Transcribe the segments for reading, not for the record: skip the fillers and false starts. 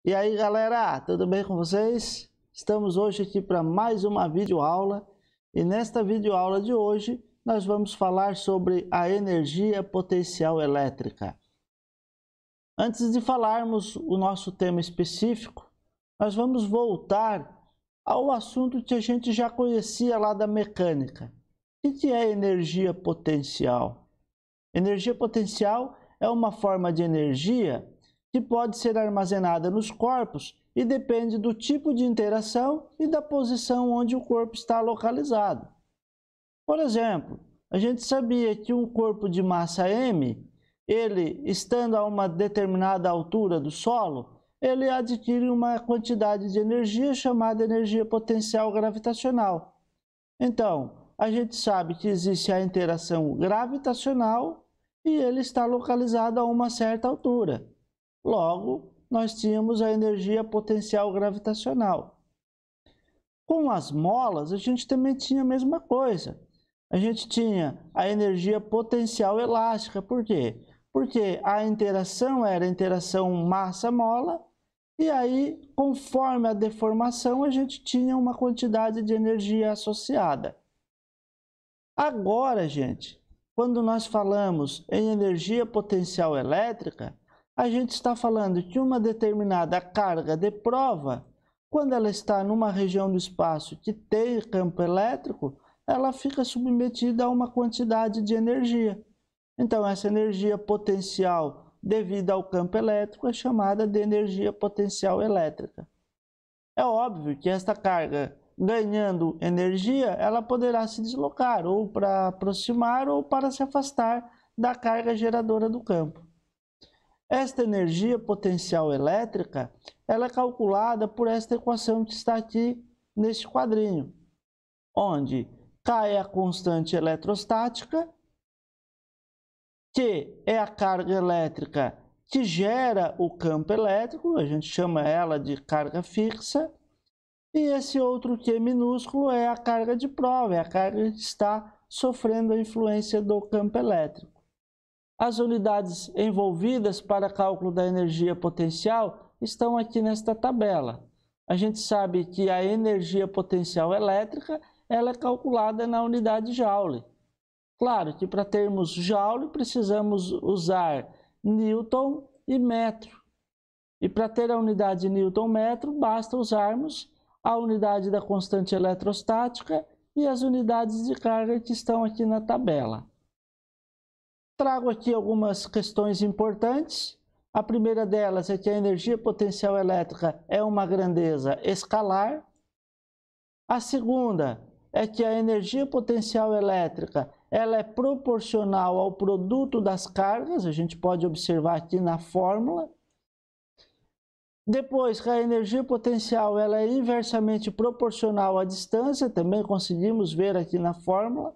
E aí galera, tudo bem com vocês? Estamos hoje aqui para mais uma videoaula e nesta videoaula de hoje nós vamos falar sobre a energia potencial elétrica. Antes de falarmos o nosso tema específico, nós vamos voltar ao assunto que a gente já conhecia lá da mecânica. O que é energia potencial? Energia potencial é uma forma de energia que pode ser armazenada nos corpos e depende do tipo de interação e da posição onde o corpo está localizado. Por exemplo, a gente sabia que um corpo de massa m, ele estando a uma determinada altura do solo, ele adquire uma quantidade de energia chamada energia potencial gravitacional. Então, a gente sabe que existe a interação gravitacional e ele está localizado a uma certa altura. Logo, nós tínhamos a energia potencial gravitacional. Com as molas, a gente também tinha a mesma coisa. A gente tinha a energia potencial elástica. Por quê? Porque a interação era a interação massa-mola, e aí, conforme a deformação, a gente tinha uma quantidade de energia associada. Agora, gente, quando nós falamos em energia potencial elétrica, a gente está falando que uma determinada carga de prova, quando ela está numa região do espaço que tem campo elétrico, ela fica submetida a uma quantidade de energia. Então, essa energia potencial devido ao campo elétrico é chamada de energia potencial elétrica. É óbvio que esta carga, ganhando energia, ela poderá se deslocar ou para aproximar ou para se afastar da carga geradora do campo. Esta energia potencial elétrica, ela é calculada por esta equação que está aqui neste quadrinho, onde K é a constante eletrostática, Q é a carga elétrica que gera o campo elétrico, a gente chama ela de carga fixa, e esse outro Q minúsculo é a carga de prova, é a carga que está sofrendo a influência do campo elétrico. As unidades envolvidas para cálculo da energia potencial estão aqui nesta tabela. A gente sabe que a energia potencial elétrica ela é calculada na unidade Joule. Claro que para termos Joule precisamos usar Newton e metro. E para ter a unidade Newton-metro basta usarmos a unidade da constante eletrostática e as unidades de carga que estão aqui na tabela. Trago aqui algumas questões importantes. A primeira delas é que a energia potencial elétrica é uma grandeza escalar. A segunda é que a energia potencial elétrica ela é proporcional ao produto das cargas, a gente pode observar aqui na fórmula. Depois que a energia potencial ela é inversamente proporcional à distância, também conseguimos ver aqui na fórmula.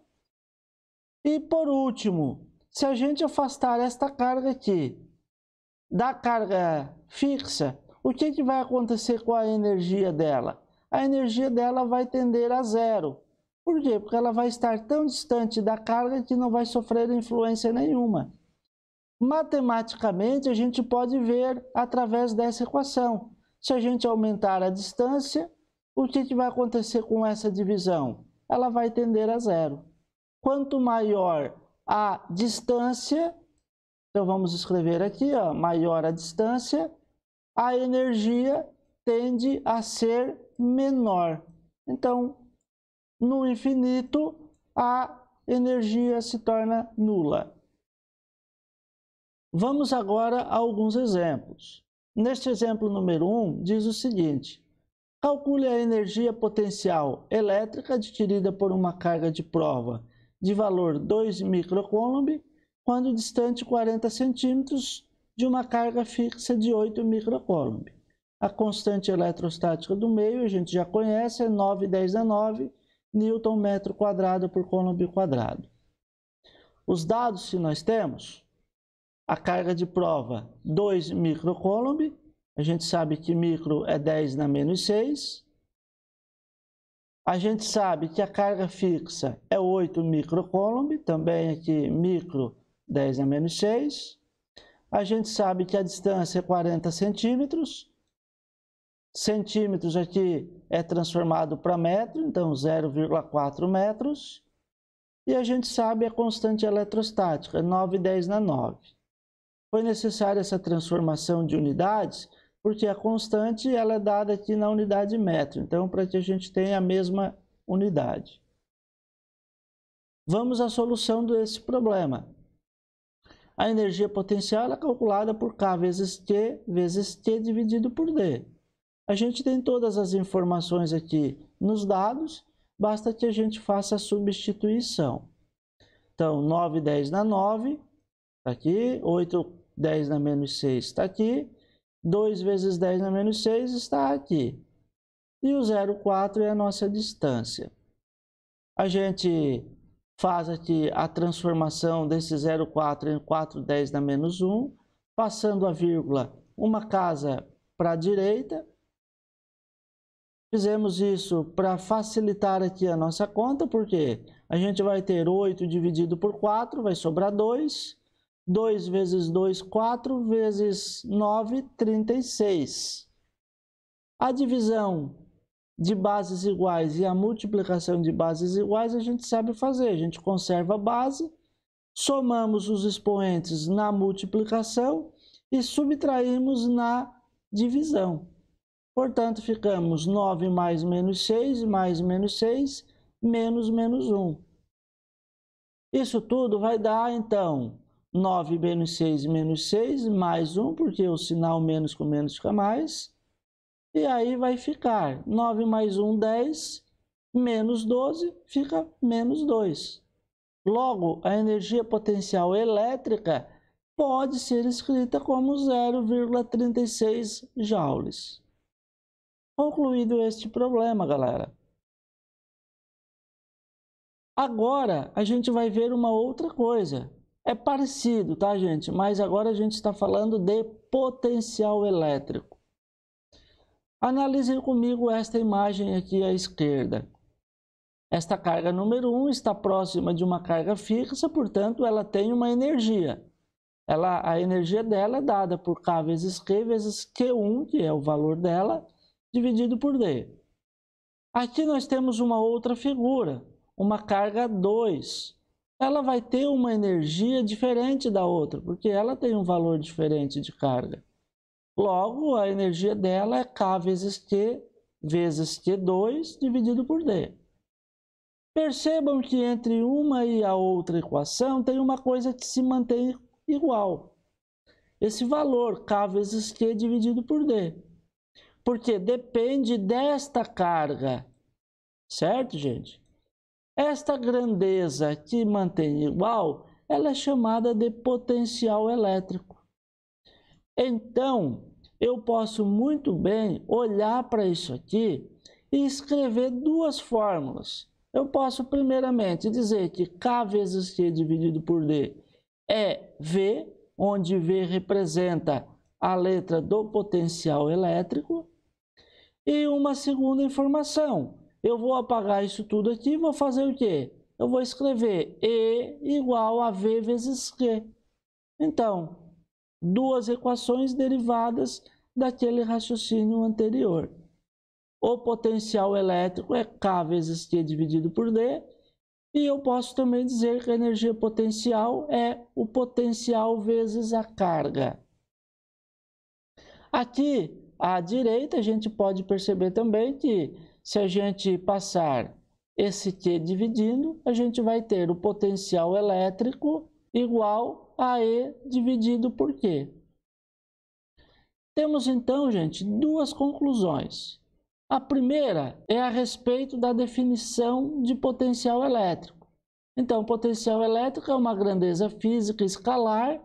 E por último, se a gente afastar esta carga aqui da carga fixa, o que vai acontecer com a energia dela? A energia dela vai tender a zero. Por quê? Porque ela vai estar tão distante da carga que não vai sofrer influência nenhuma. Matematicamente, a gente pode ver através dessa equação. Se a gente aumentar a distância, o que vai acontecer com essa divisão? Ela vai tender a zero. Quanto maior a distância, então vamos escrever aqui, ó, maior a distância, a energia tende a ser menor. Então, no infinito, a energia se torna nula. Vamos agora a alguns exemplos. Neste exemplo número 1, diz o seguinte: calcule a energia potencial elétrica adquirida por uma carga de prova de valor 2 microcoulomb, quando distante 40 centímetros de uma carga fixa de 8 microcoulomb. A constante eletrostática do meio a gente já conhece, é 9,10 Newton metro quadrado por coulomb quadrado. Os dados que nós temos: a carga de prova 2 microcoulomb, a gente sabe que micro é 10 na menos 6. A gente sabe que a carga fixa é 8 microcoulomb, também aqui micro 10 a menos 6. A gente sabe que a distância é 40 centímetros. Centímetros aqui é transformado para metro, então 0,4 metros. E a gente sabe a constante eletrostática, 9,10 na 9. Foi necessária essa transformação de unidades, porque a constante ela é dada aqui na unidade metro, então para que a gente tenha a mesma unidade. Vamos à solução desse problema. A energia potencial é calculada por K vezes Q dividido por D. A gente tem todas as informações aqui nos dados, basta que a gente faça a substituição. Então, 9,10 na 9, está aqui, 8,10 na menos 6 está aqui, 2 vezes 10 na menos 6 está aqui. E o 0,4 é a nossa distância. A gente faz aqui a transformação desse 0,4 em 4,10 na menos 1, passando a vírgula uma casa para a direita. Fizemos isso para facilitar aqui a nossa conta, porque a gente vai ter 8 dividido por 4, vai sobrar 2. 2 vezes 2, 4, vezes 9, 36. A divisão de bases iguais e a multiplicação de bases iguais a gente sabe fazer. A gente conserva a base, somamos os expoentes na multiplicação e subtraímos na divisão. Portanto, ficamos 9 mais menos 6, menos menos 1. Isso tudo vai dar, então, 9 menos 6, mais 1, porque o sinal menos com menos fica mais. E aí vai ficar 9 mais 1, 10, menos 12, fica menos 2. Logo, a energia potencial elétrica pode ser escrita como 0,36 joules. Concluído este problema, galera. Agora, a gente vai ver uma outra coisa. É parecido, tá, gente? Mas agora a gente está falando de potencial elétrico. Analisem comigo esta imagem aqui à esquerda. Esta carga número 1 está próxima de uma carga fixa, portanto, ela tem uma energia. A energia dela é dada por K vezes Q vezes Q1, que é o valor dela, dividido por D. Aqui nós temos uma outra figura, uma carga 2. Ela vai ter uma energia diferente da outra, porque ela tem um valor diferente de carga. Logo, a energia dela é K vezes Q vezes Q2 dividido por D. Percebam que entre uma e a outra equação tem uma coisa que se mantém igual. Esse valor, K vezes Q dividido por D. Porque depende desta carga, certo, gente? Esta grandeza que mantém igual, ela é chamada de potencial elétrico. Então, eu posso muito bem olhar para isso aqui e escrever duas fórmulas. Eu posso primeiramente dizer que K vezes Q dividido por D é V, onde V representa a letra do potencial elétrico. E uma segunda informação, eu vou apagar isso tudo aqui e vou fazer o quê? Eu vou escrever E igual a V vezes Q. Então, duas equações derivadas daquele raciocínio anterior. O potencial elétrico é K vezes Q dividido por D, e eu posso também dizer que a energia potencial é o potencial vezes a carga. Aqui, à direita, a gente pode perceber também que se a gente passar esse Q dividindo, a gente vai ter o potencial elétrico igual a E dividido por Q. Temos então, gente, duas conclusões. A primeira é a respeito da definição de potencial elétrico. Então, potencial elétrico é uma grandeza física escalar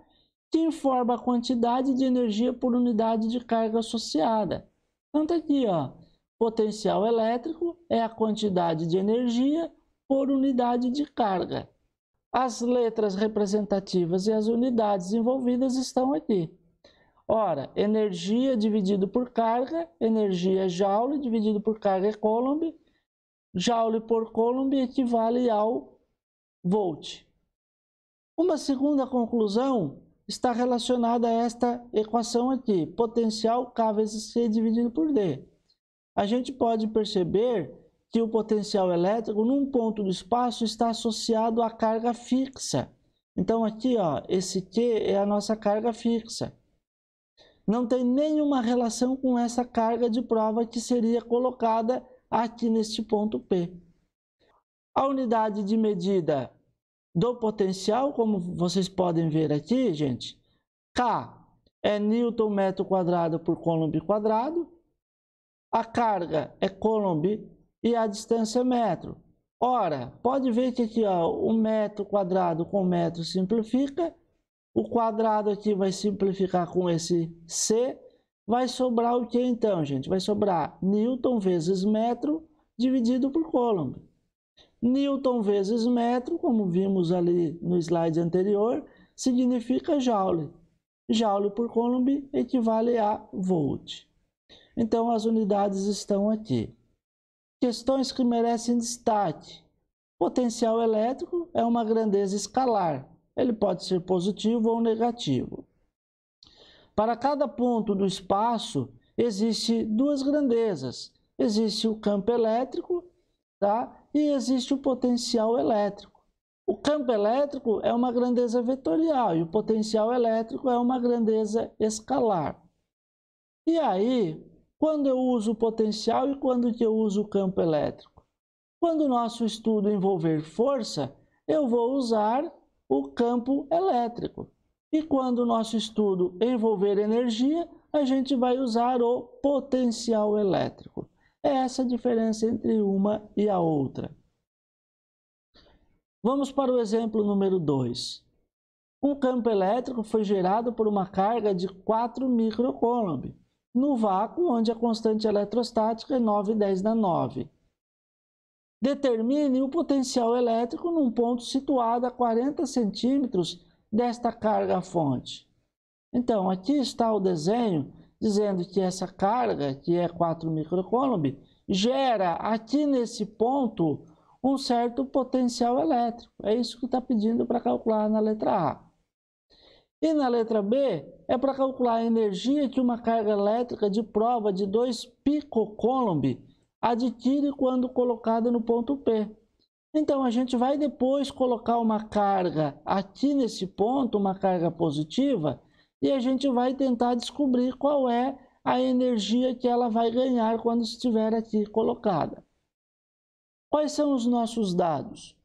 que informa a quantidade de energia por unidade de carga associada. Então, tá aqui, ó, potencial elétrico é a quantidade de energia por unidade de carga. As letras representativas e as unidades envolvidas estão aqui. Ora, energia dividido por carga, energia joule dividido por carga é coulomb, joule por coulomb equivale ao volt. Uma segunda conclusão está relacionada a esta equação aqui, potencial K vezes C dividido por D. a gente pode perceber que o potencial elétrico num ponto do espaço está associado à carga fixa. Então aqui, ó, esse Q é a nossa carga fixa. Não tem nenhuma relação com essa carga de prova que seria colocada aqui neste ponto P. A unidade de medida do potencial, como vocês podem ver aqui, gente, K é Newton metro quadrado por Coulomb quadrado, a carga é Coulomb e a distância é metro. Ora, pode ver que aqui, ó, o metro quadrado com metro simplifica, o quadrado aqui vai simplificar com esse C, vai sobrar o que então, gente? Vai sobrar Newton vezes metro dividido por Coulomb. Newton vezes metro, como vimos ali no slide anterior, significa Joule. Joule por Coulomb equivale a volt. Então, as unidades estão aqui. Questões que merecem destaque. Potencial elétrico é uma grandeza escalar. Ele pode ser positivo ou negativo. Para cada ponto do espaço, existe duas grandezas. Existe o campo elétrico, tá? E existe o potencial elétrico. O campo elétrico é uma grandeza vetorial e o potencial elétrico é uma grandeza escalar. E aí, quando eu uso o potencial e quando que eu uso o campo elétrico? Quando o nosso estudo envolver força, eu vou usar o campo elétrico. E quando o nosso estudo envolver energia, a gente vai usar o potencial elétrico. É essa a diferença entre uma e a outra. Vamos para o exemplo número 2. Um campo elétrico foi gerado por uma carga de 4 microcoulomb, no vácuo onde a constante eletrostática é 9,10 na 9. Determine o potencial elétrico num ponto situado a 40 centímetros desta carga-fonte. Então, aqui está o desenho dizendo que essa carga, que é 4 microcoulomb, gera aqui nesse ponto um certo potencial elétrico. É isso que está pedindo para calcular na letra A. E na letra B, é para calcular a energia que uma carga elétrica de prova de 2 picocoulomb adquire quando colocada no ponto P. Então, a gente vai depois colocar uma carga aqui nesse ponto, uma carga positiva, e a gente vai tentar descobrir qual é a energia que ela vai ganhar quando estiver aqui colocada. Quais são os nossos dados?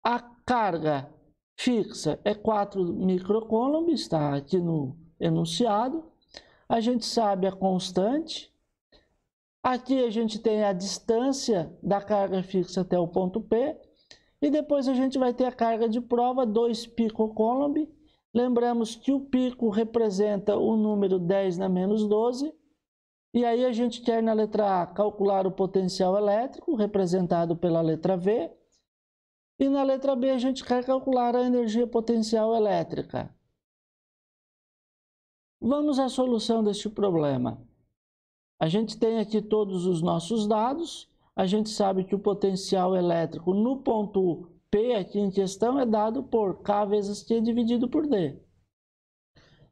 A carga fixa é 4 microcoulomb, está aqui no enunciado. A gente sabe a constante. Aqui a gente tem a distância da carga fixa até o ponto P. E depois a gente vai ter a carga de prova, 2 picocoulomb. Lembramos que o pico representa o número 10 na menos 12. E aí a gente quer na letra A calcular o potencial elétrico, representado pela letra V. E na letra B a gente quer calcular a energia potencial elétrica. Vamos à solução deste problema. A gente tem aqui todos os nossos dados. A gente sabe que o potencial elétrico no ponto P aqui em questão é dado por K vezes Q dividido por D.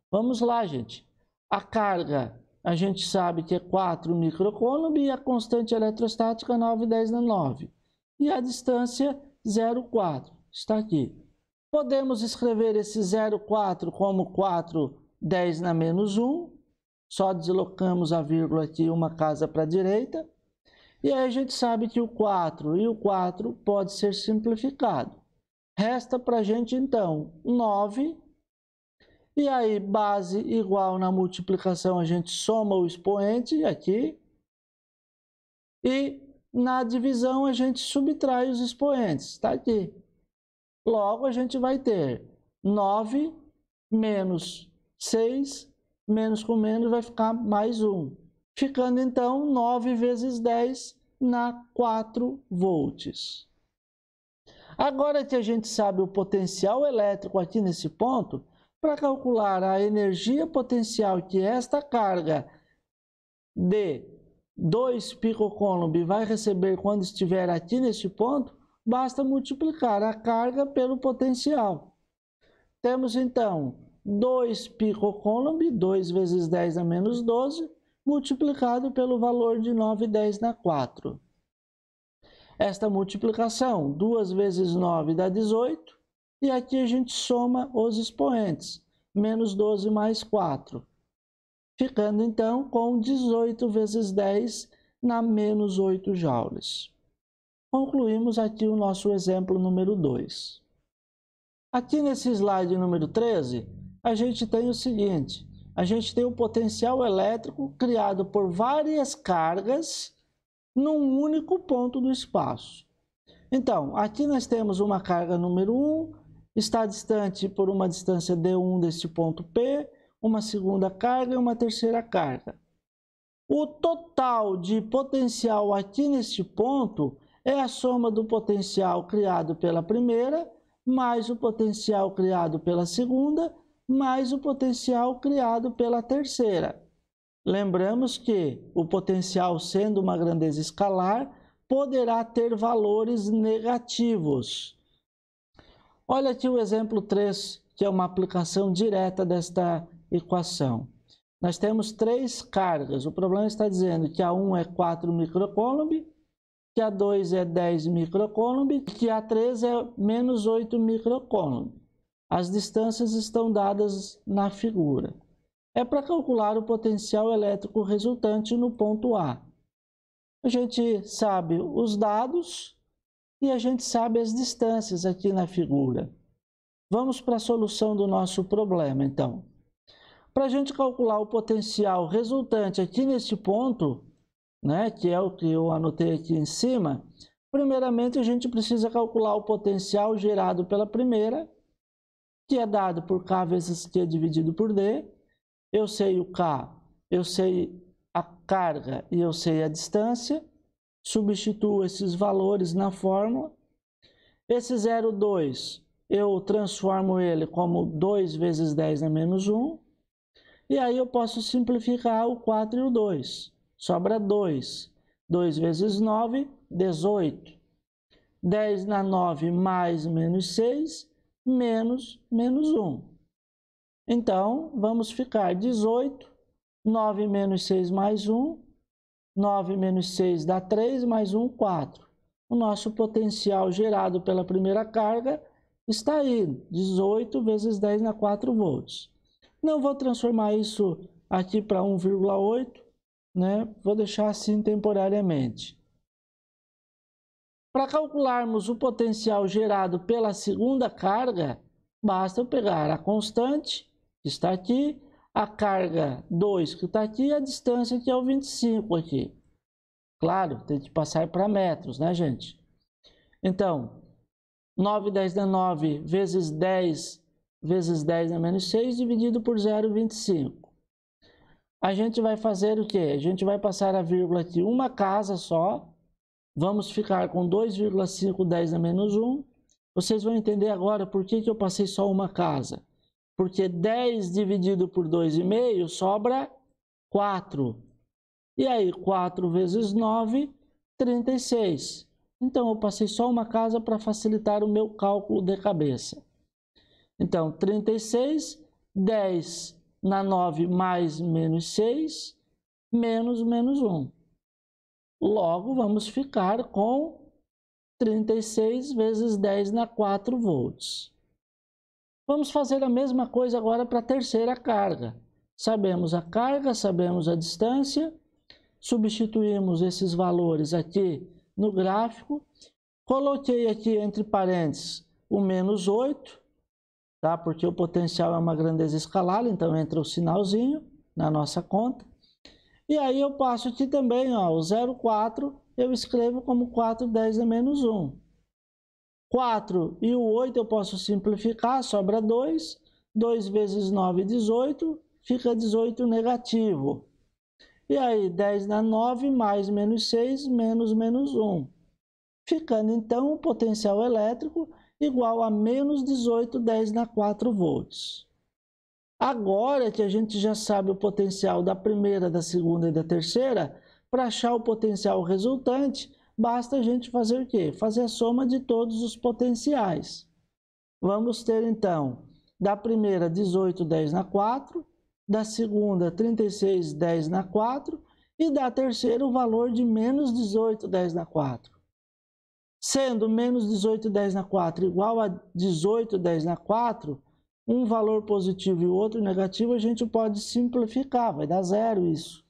Vamos lá, gente. A carga a gente sabe que é 4 microcoulomb e a constante eletrostática 9,10 na 9. E a distância 0,4. Está aqui. Podemos escrever esse 0,4 como 4,10 na menos 1. Só deslocamos a vírgula aqui uma casa para a direita. E aí a gente sabe que o 4 e o 4 pode ser simplificado. Resta para a gente, então, 9. E aí, base igual na multiplicação, a gente soma o expoente aqui. E na divisão, a gente subtrai os expoentes. Está aqui. Logo, a gente vai ter 9 menos 6, menos com menos vai ficar mais 1. Ficando, então, 9 vezes 10 na 4 volts. Agora que a gente sabe o potencial elétrico aqui nesse ponto, para calcular a energia potencial que esta carga de 2 picocoulomb vai receber quando estiver aqui neste ponto, basta multiplicar a carga pelo potencial. Temos então 2 picocoulomb, 2 vezes 10 a menos 12, multiplicado pelo valor de 9/10 na 4. Esta multiplicação, 2 vezes 9 dá 18, e aqui a gente soma os expoentes, menos 12 mais 4, ficando então com 18 vezes 10 na menos 8 joules. Concluímos aqui o nosso exemplo número 2. Aqui nesse slide número 13, a gente tem o seguinte: a gente tem o potencial elétrico criado por várias cargas num único ponto do espaço. Então, aqui nós temos uma carga número 1, está distante por uma distância d1 deste ponto P, uma segunda carga e uma terceira carga. O total de potencial aqui neste ponto é a soma do potencial criado pela primeira, mais o potencial criado pela segunda, mais o potencial criado pela terceira. Lembramos que o potencial, sendo uma grandeza escalar, poderá ter valores negativos. Olha aqui o exemplo 3, que é uma aplicação direta desta equação. Nós temos 3 cargas. O problema está dizendo que a 1 é 4 microcoulomb, que a 2 é 10 microcoulomb e que a 3 é menos 8 microcoulomb. As distâncias estão dadas na figura. É para calcular o potencial elétrico resultante no ponto A. A gente sabe os dados e a gente sabe as distâncias aqui na figura. Vamos para a solução do nosso problema, então. Para a gente calcular o potencial resultante aqui nesse ponto, né, que é o que eu anotei aqui em cima, primeiramente a gente precisa calcular o potencial gerado pela primeira, que é dado por K vezes Q dividido por D. Eu sei o K, eu sei a carga e eu sei a distância. Substituo esses valores na fórmula. Esse 0,2 eu transformo ele como 2 vezes 10 na menos 1. E aí eu posso simplificar o 4 e o 2. Sobra 2. 2 vezes 9, 18. 10 na 9 mais menos 6, menos 1. Então, vamos ficar 18, 9 menos 6 mais 1, 9 menos 6 dá 3, mais 1, 4. O nosso potencial gerado pela primeira carga está aí, 18 vezes 10 na 4 volts. Não vou transformar isso aqui para 1,8, né? Vou deixar assim temporariamente. Para calcularmos o potencial gerado pela segunda carga, basta eu pegar a constante, que está aqui, a carga 2, que está aqui, e a distância, que é o 25 aqui. Claro, tem que passar para metros, né, gente? Então, 9 10 dá 9 vezes 10 dá menos 6, dividido por 0,25. A gente vai fazer o quê? A gente vai passar a vírgula aqui uma casa só. Vamos ficar com 2,5 10 a menos 1. Vocês vão entender agora por que eu passei só uma casa. Porque 10 dividido por 2,5 sobra 4. E aí, 4 vezes 9, 36. Então, eu passei só uma casa para facilitar o meu cálculo de cabeça. Então, 36, 10 na 9 mais menos 6, menos 1. Logo, vamos ficar com 36 vezes 10 na 4 volts. Vamos fazer a mesma coisa agora para a terceira carga. Sabemos a carga, sabemos a distância, substituímos esses valores aqui no gráfico. Coloquei aqui entre parênteses o menos 8, tá? Porque o potencial é uma grandeza escalar, então entra o sinalzinho na nossa conta. E aí eu passo aqui também, ó, o 0,4 eu escrevo como 4 10 a menos 1. 4 e o 8 eu posso simplificar, sobra 2. 2 vezes 9, 18, fica 18 negativo. E aí 10 na 9 mais menos 6, menos 1. Ficando então o potencial elétrico igual a menos 18 10 na 4 volts. Agora que a gente já sabe o potencial da primeira, da segunda e da terceira, para achar o potencial resultante, basta a gente fazer o quê? Fazer a soma de todos os potenciais. Vamos ter então, da primeira 18 10 na 4, da segunda 36,10 na 4 e da terceira o valor de menos 18,10 na 4. Sendo menos 18,10 na 4 igual a 18,10 na 4, um valor positivo e o outro negativo, a gente pode simplificar, vai dar zero isso.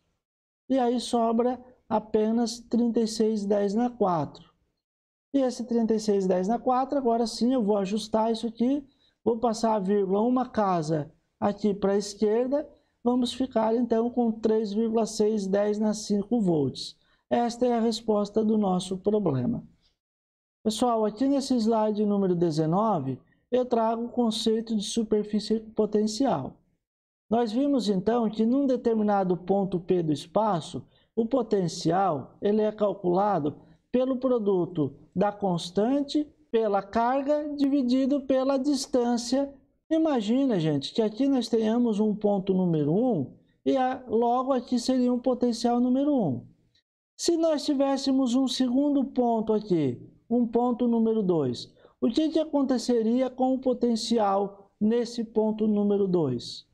E aí sobra apenas 36,10 na 4. E esse 36,10 na 4, agora sim eu vou ajustar isso aqui, vou passar a vírgula uma casa aqui para a esquerda, vamos ficar então com 3,610 na 5 volts. Esta é a resposta do nosso problema. Pessoal, aqui nesse slide número 19, eu trago o conceito de superfície equipotencial. Nós vimos então que num determinado ponto P do espaço, o potencial ele é calculado pelo produto da constante pela carga dividido pela distância. Imagina, gente, que aqui nós tenhamos um ponto número 1 e logo aqui seria um potencial número 1. Se nós tivéssemos um segundo ponto aqui, um ponto número 2, o que aconteceria com o potencial nesse ponto número 2?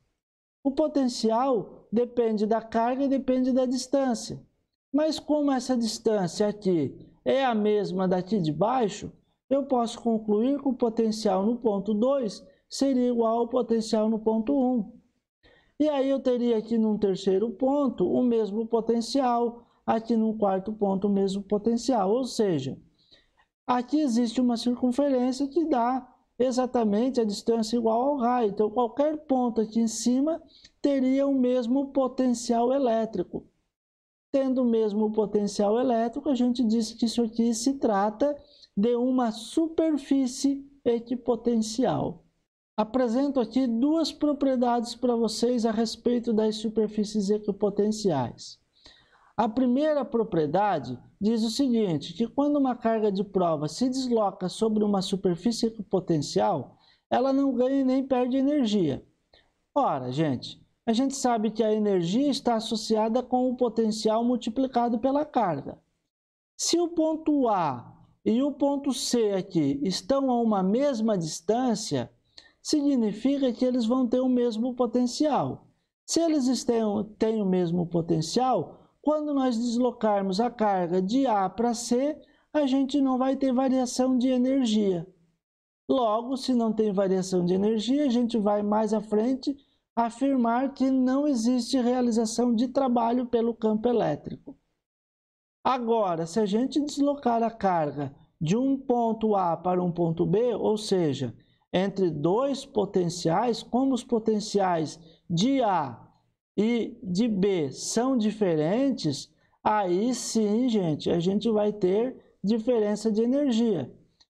O potencial depende da carga e depende da distância. Mas como essa distância aqui é a mesma daqui de baixo, eu posso concluir que o potencial no ponto 2 seria igual ao potencial no ponto 1. E aí eu teria aqui num terceiro ponto o mesmo potencial, aqui num quarto ponto o mesmo potencial. Ou seja, aqui existe uma circunferência que dá exatamente a distância igual ao raio. Então qualquer ponto aqui em cima teria o mesmo potencial elétrico. Tendo o mesmo potencial elétrico, a gente diz que isso aqui se trata de uma superfície equipotencial. Apresento aqui duas propriedades para vocês a respeito das superfícies equipotenciais. A primeira propriedade diz o seguinte, que quando uma carga de prova se desloca sobre uma superfície equipotencial, ela não ganha nem perde energia. Ora, gente, a gente sabe que a energia está associada com o potencial multiplicado pela carga. Se o ponto A e o ponto C aqui estão a uma mesma distância, significa que eles vão ter o mesmo potencial. Se eles têm o mesmo potencial, quando nós deslocarmos a carga de A para C, a gente não vai ter variação de energia. Logo, se não tem variação de energia, a gente vai mais à frente afirmar que não existe realização de trabalho pelo campo elétrico. Agora, se a gente deslocar a carga de um ponto A para um ponto B, ou seja, entre dois potenciais, como os potenciais de A e de B são diferentes, aí sim, gente, a gente vai ter diferença de energia.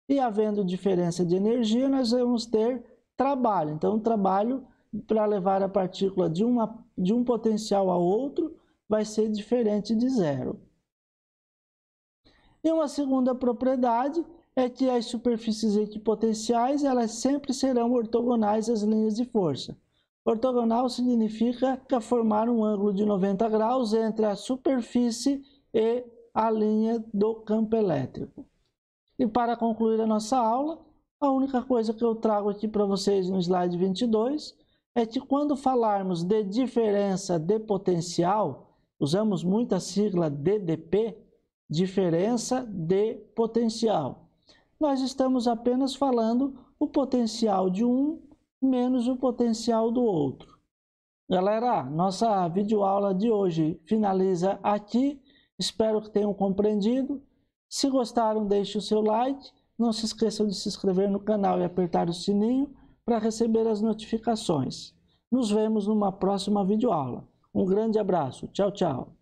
E havendo diferença de energia, nós vamos ter trabalho. Então, o trabalho para levar a partícula de um potencial a outro vai ser diferente de zero. E uma segunda propriedade é que as superfícies equipotenciais elas sempre serão ortogonais às linhas de força. Ortogonal significa formar um ângulo de 90 graus entre a superfície e a linha do campo elétrico. E para concluir a nossa aula, a única coisa que eu trago aqui para vocês no slide 22 é que quando falarmos de diferença de potencial, usamos muito a sigla DDP, diferença de potencial. Nós estamos apenas falando o potencial de um menos o potencial do outro. Galera, nossa videoaula de hoje finaliza aqui. Espero que tenham compreendido. Se gostaram, deixe o seu like. Não se esqueçam de se inscrever no canal e apertar o sininho para receber as notificações. Nos vemos numa próxima videoaula. Um grande abraço. Tchau, tchau.